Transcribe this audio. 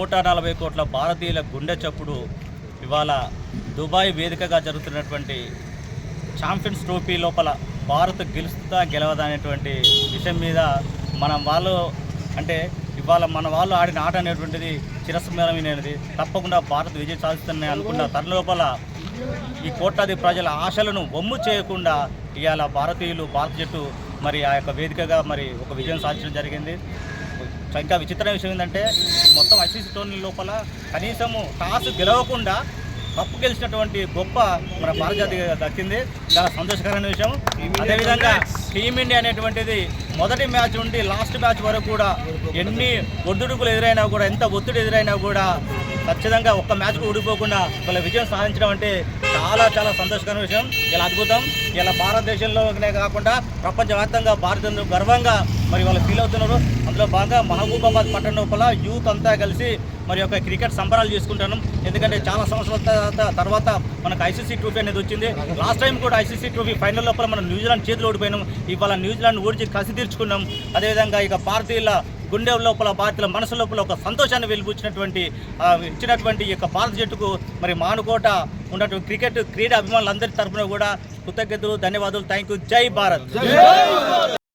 140 కోట్ల భారతీయుల గుండె చప్పుడు ఇవాళ దుబాయ్ వేదికగా జరుగుతున్నటువంటి ఛాంపియన్స్ ట్రోఫీ లోపల భారత్ గెలుస్తుందా గెలవదా అనేటువంటి విషయం మీద వాళ్ళు అంటే ఇవాళ మన వాళ్ళు ఆడిన ఆట అనేటువంటిది చిరస్మరణీయమైనది. తప్పకుండా భారత్ విజయం సాధిస్తుందని అనుకున్న తన లోపల ఈ కోట్లాది ప్రజల ఆశలను వమ్ము చేయకుండా ఇవాళ భారత జట్టు మరి ఆ యొక్క వేదికగా మరి ఒక విజయం సాధించడం జరిగింది. ఇంకా విచిత్రమైన విషయం ఏంటంటే మొత్తం ఐసీసీ టోర్నీ లోపల కనీసము టాస్ గెలవకుండా కప్పు గెలిచినటువంటి గొప్ప మన భారత జాతికి దక్కింది. చాలా సంతోషకరమైన విషయం. అదేవిధంగా టీమిండియా అనేటువంటిది మొదటి మ్యాచ్ నుండి లాస్ట్ మ్యాచ్ వరకు కూడా ఎన్ని ఒడిదుడుకులు ఎదురైనా కూడా ఎంత ఒత్తిడి ఎదురైనా కూడా ఖచ్చితంగా ఒక్క మ్యాచ్కు ఊడిపోకుండా వాళ్ళ విజయం సాధించడం అంటే చాలా చాలా సంతోషకరమైన విషయం. ఇలా అద్భుతం. ఇలా భారతదేశంలోనే కాకుండా ప్రపంచవ్యాప్తంగా భారతీయులు గర్వంగా మరి వాళ్ళు ఫీల్ అవుతున్నారు. అందులో భాగంగా మహబూబాబాద్ పట్టణ లోపల యూత్ అంతా కలిసి మరి యొక్క క్రికెట్ సంబరాలు చేసుకుంటున్నాం. ఎందుకంటే చాలా సంవత్సరాల తర్వాత మనకు ఐసీసీ ట్రోఫీ అనేది వచ్చింది. లాస్ట్ టైం కూడా ఐసీసీ ట్రోఫీ ఫైనల్ లోపల మనం న్యూజిలాండ్ చేతులు ఓడిపోయినాం. ఇవాళ న్యూజిలాండ్ ఓడిచి కసి తీర్చుకున్నాం. అదేవిధంగా ఇక భారతీయుల గుండె లోపల భారతీయుల మనసు లోపల ఒక సంతోషాన్ని ఇచ్చినటువంటి ఈ యొక్క భారత జట్టుకు మరి మానుకోట ఉన్నటువంటి క్రికెట్ క్రీడా అభిమానులందరి తరఫున కూడా కృతజ్ఞతలు, ధన్యవాదాలు. Thank you. జై భారత్.